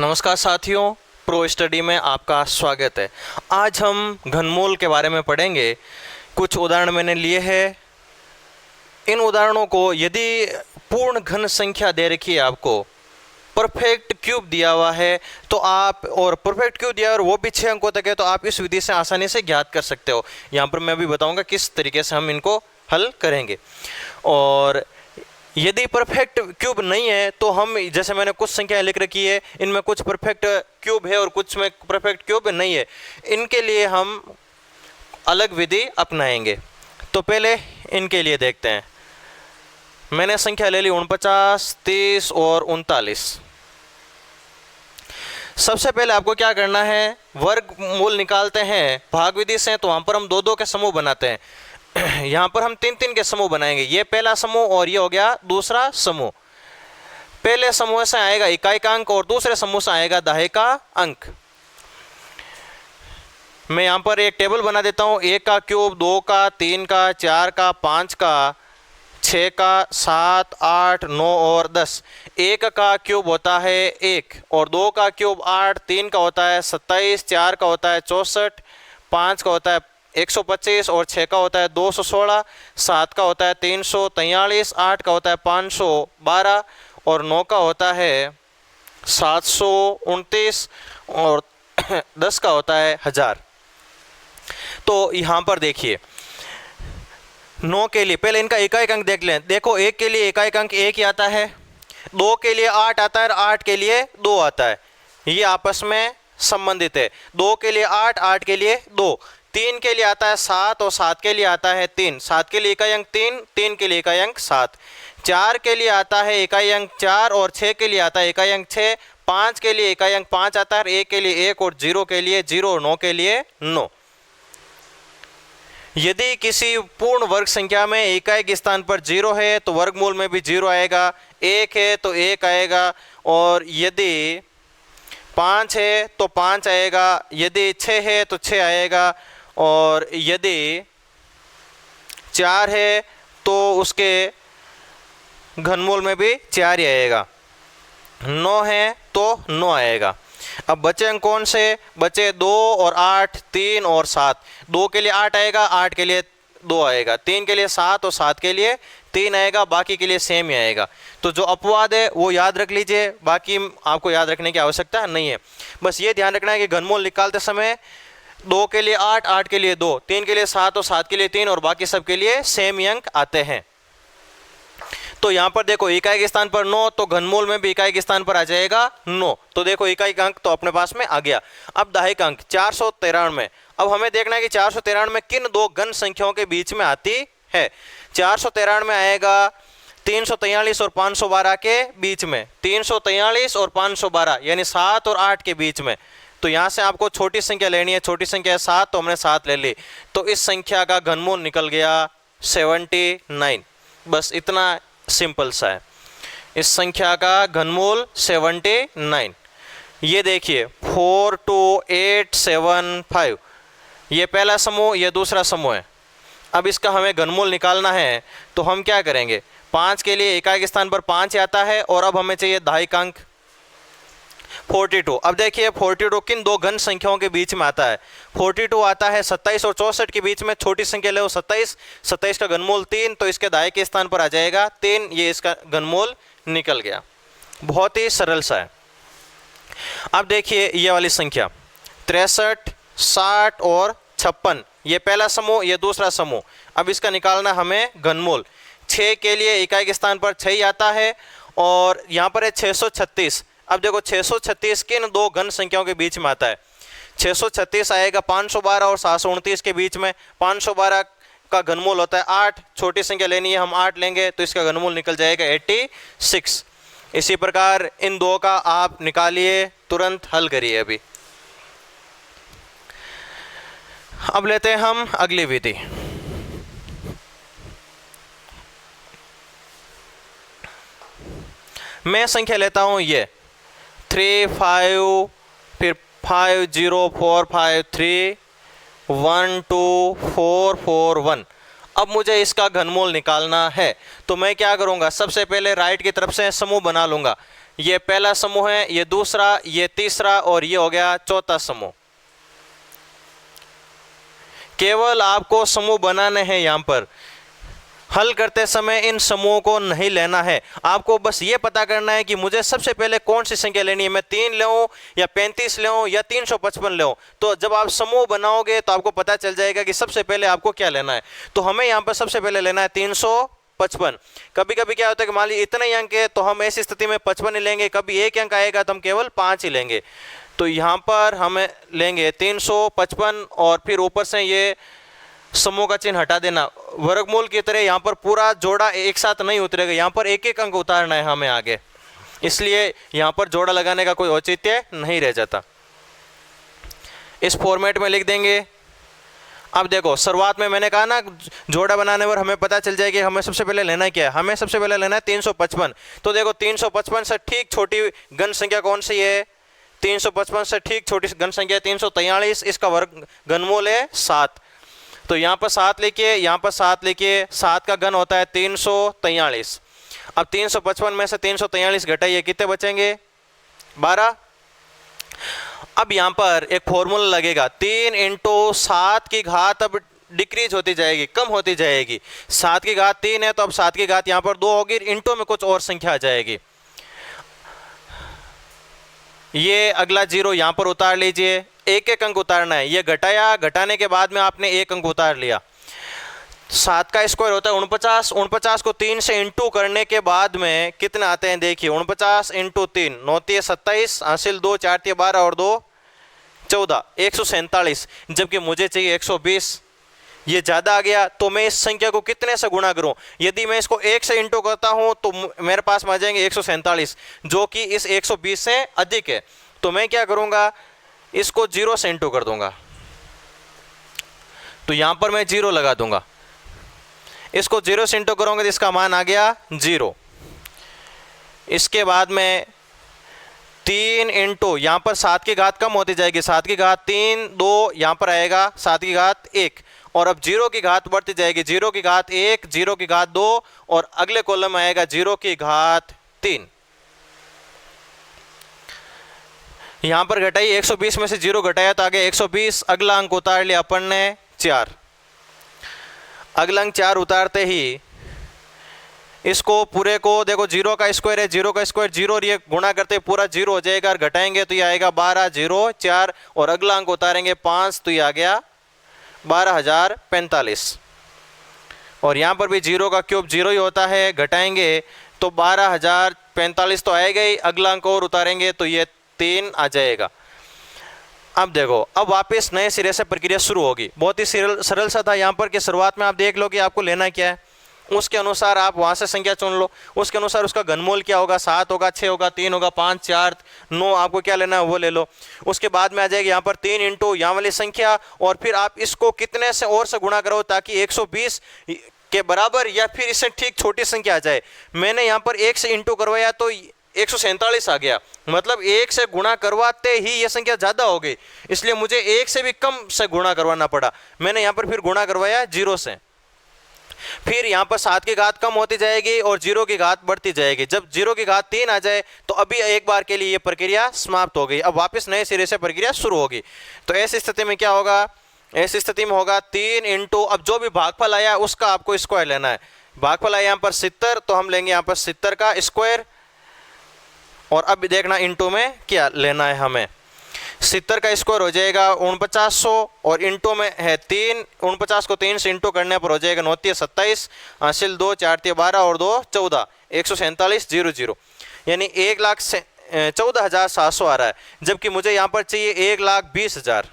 नमस्कार साथियों, pro study में आपका स्वागत है। आज हम घनमूल के बारे में पढ़ेंगे। कुछ उदाहरण मैंने लिए हैं। इन उदाहरणों को यदि पूर्ण घन संख्या दे रखी है, आपको परफेक्ट क्यूब दिया हुआ है तो आप, और परफेक्ट क्यूब दिया और वो भी 6 अंकों तक है, तो आप इस विधि से आसानी से ज्ञात कर सकते हो। यहाँ पर मैं भी बताऊँगा किस तरीके से हम इनको हल करेंगे। और यदि परफेक्ट क्यूब नहीं है तो हम, जैसे मैंने कुछ संख्याएं लिख रखी है, इनमें कुछ परफेक्ट क्यूब है और कुछ में परफेक्ट क्यूब नहीं है, इनके लिए हम अलग विधि अपनाएंगे। तो पहले इनके लिए देखते हैं। मैंने संख्या ले ली 49, 30 और 39। सबसे पहले आपको क्या करना है, वर्गमूल निकालते हैं भाग विधि से। तो वहाँ पर हम 2-2 के समूह बनाते हैं। यहाँ पर हम 3-3 के समूह बनाएंगे। ये पहला समूह और ये हो गया दूसरा समूह। पहले समूह से आएगा इकाई का अंक और दूसरे समूह से आएगा दहाई का अंक। मैं यहाँ पर एक टेबल बना देता हूँ। 1 का क्यूब, 2 का, 3 का, 4 का, 5 का, 6 का, 7, 8, 9 और 10। 1 का क्यूब होता है 1 और 2 का क्यूब 8, 3 का होता है 27, 4 का होता है 64, 5 का होता है 125 और 6 का होता है 216, 7 का होता है 343, 8 का होता है 512 और 9 का होता है 729 और 10 का होता है 1000। तो यहाँ पर देखिए, 9 के लिए पहले इनका इकाई अंक देख लें। देखो, 1 के लिए इकाई अंक 1 ही आता है, 2 के लिए 8 आता है और 8 के लिए 2 आता है। ये आपस में संबंधित है। 2 के लिए 8, 8 के लिए 2। 3 के लिए आता है 7 और 7 के लिए आता है 3। 7 के लिए इकाई अंक 3, 3 के लिए इकाई अंक 7। 4 के लिए आता है इकाई अंक 4 और 6 के लिए आता है इकाई अंक 6। 5 के लिए इकाई अंक 5 आता है, 1 के लिए 1 और 0 के लिए 0 और 9 के लिए 9। यदि किसी पूर्ण वर्ग संख्या में इकाई के स्थान पर 0 है तो वर्गमूल में भी 0 आएगा। 1 है तो 1 आएगा, और यदि 5 है तो 5 आएगा, यदि 6 है तो 6 आएगा, और यदि 4 है तो उसके घनमूल में भी 4 ही आएगा। 9 है तो 9 आएगा। अब बचे अंक कौन से बचे? 2 और 8, 3 और 7। 2 के लिए 8 आएगा, 8 के लिए 2 आएगा, 3 के लिए 7 और 7 के लिए 3 आएगा, बाकी के लिए सेम ही आएगा। तो जो अपवाद है वो याद रख लीजिए, बाकी आपको याद रखने की आवश्यकता नहीं है। बस ये ध्यान रखना है कि घनमूल निकालते समय 2 के लिए 8, 8 के लिए 2, 3 के लिए 7 और 7 के लिए 3 और बाकी सब के लिए सेम ही अंक आते हैं। तो यहाँ पर देखो, इकाई के स्थान पर 9 तो घनमूल में भी इकाई के स्थान पर आ जाएगा 9। तो देखो, इकाई का अंक तो अपने पास में आ गया। अब दहाई का अंक 493। अब हमें देखना है कि 493 में किन दो घन संख्याओं के बीच में आती है। 493 में आएगा 343 और 512 के बीच में। 343 और 512 यानी 7 और 8 के बीच में। तो यहाँ से आपको छोटी संख्या लेनी है। छोटी संख्या है 7, तो हमने 7 ले ली। तो इस संख्या का घनमूल निकल गया 79। बस इतना सिंपल सा है। इस संख्या का घनमूल 79। ये देखिए 42875, ये पहला समूह, ये दूसरा समूह है। अब इसका हमें घनमूल निकालना है तो हम क्या करेंगे? 5 के लिए इकाई के स्थान पर 5 आता है, और अब हमें चाहिए दहाई का अंक 42। अब देखिए 42 किन दो घन संख्याओं के बीच में आता है? 42 आता है 27 और 64 के बीच में। छोटी संख्या ले 27, 27 का घनमूल 3, तो इसके दाएं के स्थान पर आ जाएगा 3। ये इसका घनमूल निकल गया। बहुत ही सरल सा है। अब देखिए ये वाली संख्या 63, 60 और 56, ये पहला समूह, ये दूसरा समूह। अब इसका निकालना हमें घनमूल। 6 के लिए इकाई के स्थान पर 6 आता है, और यहाँ पर है 636। अब देखो 636 किन दो घन संख्याओं के बीच में आता है? 636 आएगा 512 और 729 के बीच में। 512 का घनमूल होता है 8। छोटी संख्या लेनी है, हम 8 लेंगे, तो इसका घनमूल निकल जाएगा 86। इसी प्रकार इन दो का आप निकालिए, तुरंत हल करिए अभी। अब लेते हैं हम अगली विधि। मैं संख्या लेता हूं ये 3, 5, फिर 5, 0, 4, 5, 3, 1, 2, 4, 4, 1। अब मुझे इसका घनमूल निकालना है, तो मैं क्या करूंगा? सबसे पहले राइट की तरफ से समूह बना लूंगा। ये पहला समूह है, ये दूसरा, ये तीसरा और ये हो गया चौथा समूह। केवल आपको समूह बनाने हैं, यहां पर हल करते समय इन समूहों को नहीं लेना है। आपको बस ये पता करना है कि मुझे सबसे पहले कौन सी संख्या लेनी है, मैं 3 लूँ या 35 लूँ या 355 लूँ। तो जब आप समूह बनाओगे तो आपको पता चल जाएगा कि सबसे पहले आपको क्या लेना है। तो हमें यहाँ पर सबसे पहले लेना है 355। कभी कभी क्या होता है कि मान लीजिए इतने अंक है तो हम ऐसी स्थिति में 55 ही लेंगे, कभी एक अंक आएगा तो हम केवल 5 ही लेंगे। तो यहाँ पर हमें लेंगे 355 और फिर ऊपर से ये समूह का चिन्ह हटा देना। वर्गमूल की तरह यहाँ पर पूरा जोड़ा एक साथ नहीं उतरेगा, यहाँ पर एक एक अंक उतारना है हमें आगे, इसलिए यहाँ पर जोड़ा लगाने का कोई औचित्य नहीं रह जाता। इस फॉर्मेट में लिख देंगे। अब देखो शुरुआत में मैंने कहा ना, जोड़ा बनाने पर हमें पता चल जाएगा हमें सबसे पहले लेना है क्या है। हमें सबसे पहले लेना है 355। तो देखो 355 से ठीक छोटी घन संख्या कौन सी है, 355 से ठीक छोटी घन संख्या 343, इसका वर्ग घनमूल है 7। तो यहाँ पर 7 लिखिए, यहाँ पर 7 लिखिए, 7 का घन होता है 343। अब 355 में से 343 घटाइए, कितने बचेंगे 12। अब यहाँ पर एक फॉर्मूला लगेगा, 3 × 7 की घात अब डिक्रीज होती जाएगी, कम होती जाएगी। 7 की घात 3 है तो अब 7 की घात यहाँ पर 2 होगी, इंटू में कुछ और संख्या आ जाएगी। ये अगला जीरो यहाँ पर उतार लीजिए, एक एक अंक उतारना है। ये घटाया, घटाने के बाद में आपने एक अंक उतार लिया। 7 का स्क्वायर होता है 49, 49 को 3 से इंटू करने के बाद में कितने आते हैं देखिए, 49 × 3 9 × 27, हासिल 2 4 × 12 और 2 14, 147। जबकि मुझे चाहिए 120। ये ज़्यादा आ गया तो मैं इस संख्या को कितने से गुणा करूं। यदि मैं इसको 1 से इंटू करता हूं तो मेरे पास में आ जाएंगे 147, जो कि इस 120 से अधिक है। तो मैं क्या करूंगा, इसको 0 से इंटू कर दूंगा। तो यहां पर मैं 0 लगा दूंगा। इसको 0 से इंटू करूंगा तो इसका मान आ गया 0। इसके बाद में 3 इंटू, यहाँ पर 7 की घात कम होती जाएगी, 7 की घात 3 2 यहाँ पर आएगा 7 की घात 1, और अब 0 की घात बढ़ती जाएगी, 0 की घात 1, 0 की घात 2 और अगले कॉलम में आएगा 0 की घात 3। यहाँ पर घटाई 120 में से 0 घटाया तो आगे 120। अगला अंक उतार लिया अपन ने 4। अगला अंक 4 उतारते ही इसको पूरे को देखो, 0 का स्क्वायर है, 0 का स्क्वायर 0 और ये गुणा करते पूरा 0 हो जाएगा, और घटाएंगे तो ये आएगा 12 0 4 और अगला अंक उतारेंगे 5 तो ये आ गया 12045। और यहाँ पर भी 0 का क्यूब 0 ही होता है, घटाएंगे तो 12045 तो आएगा ही, अगला अंक और उतारेंगे तो ये 3 आ जाएगा। अब देखो, अब वापस नए सिरे से प्रक्रिया शुरू होगी। बहुत ही सरल सा था यहाँ पर कि शुरुआत में आप देख लो कि आपको लेना क्या है, उसके अनुसार आप वहाँ से संख्या चुन लो, उसके अनुसार उसका घनमूल क्या होगा, 7 होगा, 6 होगा, 3 होगा, 5 4 9, आपको क्या लेना है वो ले लो। उसके बाद में आ जाएगी यहाँ पर 3 इंटू यहाँ वाली संख्या, और फिर आप इसको कितने से और से गुणा करो ताकि 120 के बराबर या फिर इससे ठीक छोटी संख्या आ जाए। मैंने यहाँ पर 1 से इंटू करवाया तो 147 आ गया, मतलब 1 से गुणा करवाते ही ये संख्या ज़्यादा हो गई, इसलिए मुझे 1 से भी कम से गुणा करवाना पड़ा। मैंने यहाँ पर फिर गुणा करवाया 0 से। फिर यहाँ पर 7 की घात कम होती जाएगी और 0 की घात बढ़ती जाएगी। जब 0 की घात 3 आ जाए तो अभी एक बार के लिए ये प्रक्रिया समाप्त हो गई, अब वापस नए सिरे से प्रक्रिया शुरू होगी। तो ऐसी स्थिति में क्या होगा, ऐसी स्थिति में होगा 3 इंटू, अब जो भी भागफल आया उसका आपको स्क्वायर लेना है। भागफल आया यहाँ पर 70 तो हम लेंगे यहाँ पर 70 का स्क्वायर, और अब देखना इंटू में क्या लेना है हमें। 70 का स्क्वायर हो जाएगा 4900 और इंटू में है 3, 49 को 3 से इंटू करने पर हो जाएगा 9 × 27, हासिल 2 4 × 12 और 2 14, 147 0 0, यानी 1,14,700 आ रहा है, जबकि मुझे यहाँ पर चाहिए 1,20,000।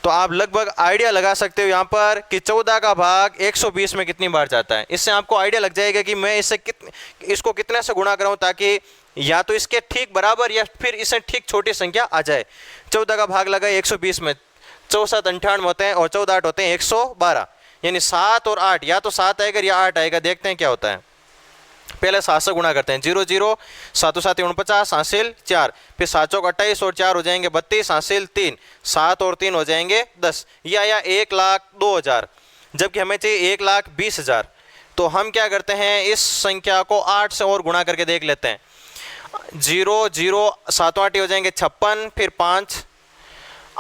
तो आप लगभग आइडिया लगा सकते हो यहाँ पर कि 14 का भाग 120 में कितनी बार जाता है। इससे आपको आइडिया लग जाएगा कि मैं इसको कितने से गुणा कराऊँ ताकि या तो इसके ठीक बराबर या फिर इससे ठीक छोटी संख्या आ जाए। 14 का भाग लगा 120 में, 4 7 98 होते हैं और 14 8 होते हैं 112, यानी 7 और 8, या तो 7 आएगा या 8 आएगा, देखते हैं क्या होता है। पहले 7 से गुणा करते हैं, 0 0 7 7 49 हासिल 4, फिर 7 चौक 28 और 4 हो जाएंगे 32 हासिल 3, 7 और 3 हो जाएंगे 10, यह आया 1,02,000, जबकि हमें चाहिए 1,20,000। तो हम क्या करते हैं, इस संख्या को 8 से और गुणा करके देख लेते हैं। 0 0 7 8 हो जाएंगे 56, फिर 5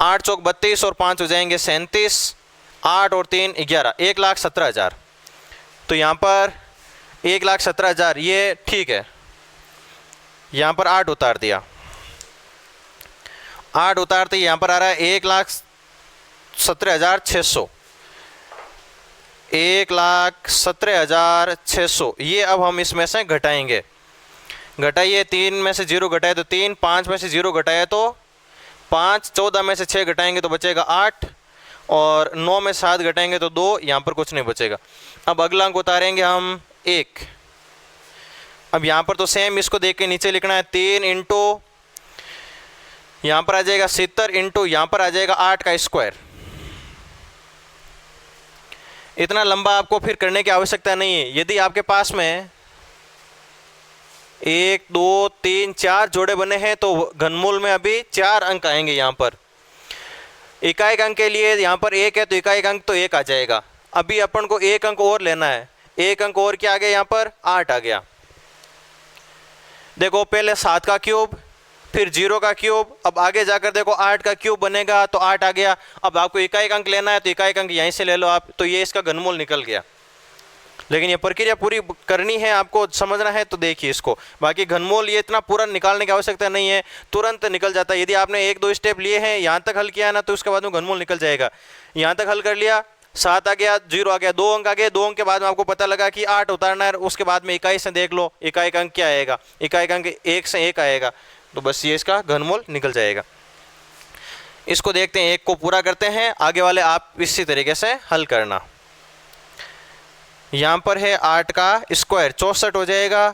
8 चौक 32 और 5 हो जाएंगे 37, 8 और 3 11, 1,17,000। तो यहाँ पर 1,17,000 ये ठीक है, यहाँ पर 8 उतार दिया, 8 उतारते यहाँ पर आ रहा है 1,17,600, 1,17,600। ये अब हम इसमें से घटाएंगे, घटाइए, 3 में से 0 घटाए तो 3, 5 में से 0 घटाए तो 5, 14 में से 6 घटाएंगे तो बचेगा 8, और 9 में 7 घटाएंगे तो 2, यहाँ पर कुछ नहीं बचेगा। अब अगला अंक उतारेंगे हम 1। अब यहाँ पर तो सेम इसको देख के नीचे लिखना है, 3 इंटू यहाँ पर आ जाएगा 70 इंटू यहाँ पर आ जाएगा 8 का स्क्वायर। इतना लंबा आपको फिर करने की आवश्यकता नहीं है। यदि आपके पास में 1 2 3 4 जोड़े बने हैं तो घनमूल में अभी 4 अंक आएंगे। यहाँ पर इकाई अंक के लिए यहाँ पर 1 है तो इकाई अंक तो 1 आ जाएगा। अभी अपन को 1 अंक और लेना है, 1 अंक और क्या आ गया, यहाँ पर 8 आ गया। देखो पहले 7 का क्यूब, फिर 0 का क्यूब, अब आगे जाकर देखो 8 का क्यूब बनेगा तो 8 आ गया। अब आपको इकाई अंक लेना है तो इकाई अंक यहीं से ले लो आप, तो ये इसका घनमूल निकल गया। लेकिन ये प्रक्रिया पूरी करनी है, आपको समझना है तो देखिए इसको। बाकी घनमूल ये इतना पूरा निकालने की आवश्यकता नहीं है, तुरंत निकल जाता है। यदि आपने 1-2 स्टेप लिए हैं, यहाँ तक हल किया ना, तो उसके बाद में घनमूल निकल जाएगा। यहाँ तक हल कर लिया, 7 आ गया, 0 आ गया, 2 अंक आ गए, 2 अंक के बाद में आपको पता लगा कि 8 उतारना है, उसके बाद में इकाई से देख लो इकाई अंक क्या आएगा, इकाई अंक 1 से 1 आएगा, तो बस ये इसका घनमूल निकल जाएगा। इसको देखते हैं, 1 को पूरा करते हैं, आगे वाले आप इसी तरीके से हल करना। यहाँ पर है 8 का स्क्वायर 64 हो जाएगा,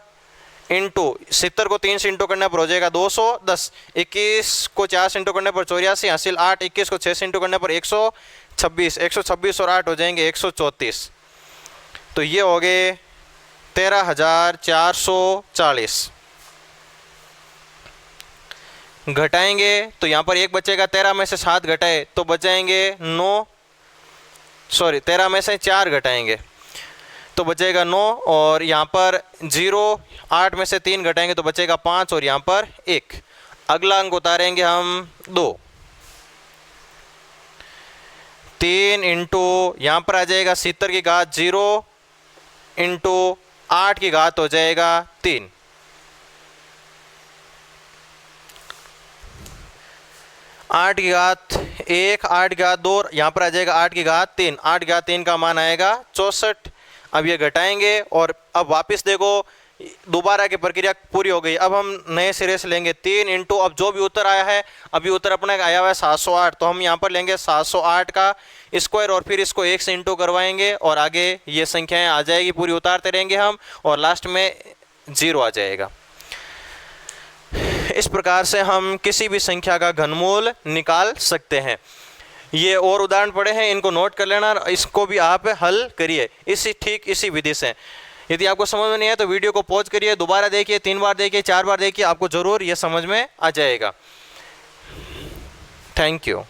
इंटू 70 को 3 से इंटू करने पर हो जाएगा 210, 21 को 4 से इंटू करने पर 84, हासिल 8, 21 को 6 से इंटू करने पर 126, 126 और 8 हो जाएंगे 134। तो ये हो गए 13,440। घटाएंगे तो यहाँ पर 1 बचेगा, 13 में से 7 घटाए तो बचाएंगे 9, सॉरी 13 में से 4 घटाएंगे तो बचेगा 9, और यहाँ पर 0, 8 में से 3 घटाएंगे तो बचेगा 5, और यहाँ पर 1। अगला अंक उतारेंगे हम 2, 3 इंटू यहाँ पर आ जाएगा 70 की घात 0 इंटू 8 की घात हो जाएगा 3। 8 की घात 1, 8 की घात 2, यहाँ पर आ जाएगा 8 की घात 3, 8 की घात 3 का मान आएगा 64। अब ये घटाएंगे और अब वापस देखो दोबारा की प्रक्रिया पूरी हो गई। अब हम नए सिरे से लेंगे 3 इंटू, अब जो भी उत्तर आया है, अभी उत्तर अपने आया हुआ है 708, तो हम यहाँ पर लेंगे 708 का स्क्वायर और फिर इसको 1 से इंटू करवाएंगे और आगे ये संख्याएं आ जाएगी, पूरी उतारते रहेंगे हम और लास्ट में 0 आ जाएगा। इस प्रकार से हम किसी भी संख्या का घनमूल निकाल सकते हैं। ये और उदाहरण पड़े हैं, इनको नोट कर लेना, इसको भी आप हल करिए इसी विधि से। यदि आपको समझ में नहीं आया तो वीडियो को पॉज करिए, दोबारा देखिए, 3 बार देखिए, 4 बार देखिए, आपको ज़रूर ये समझ में आ जाएगा। Thank you.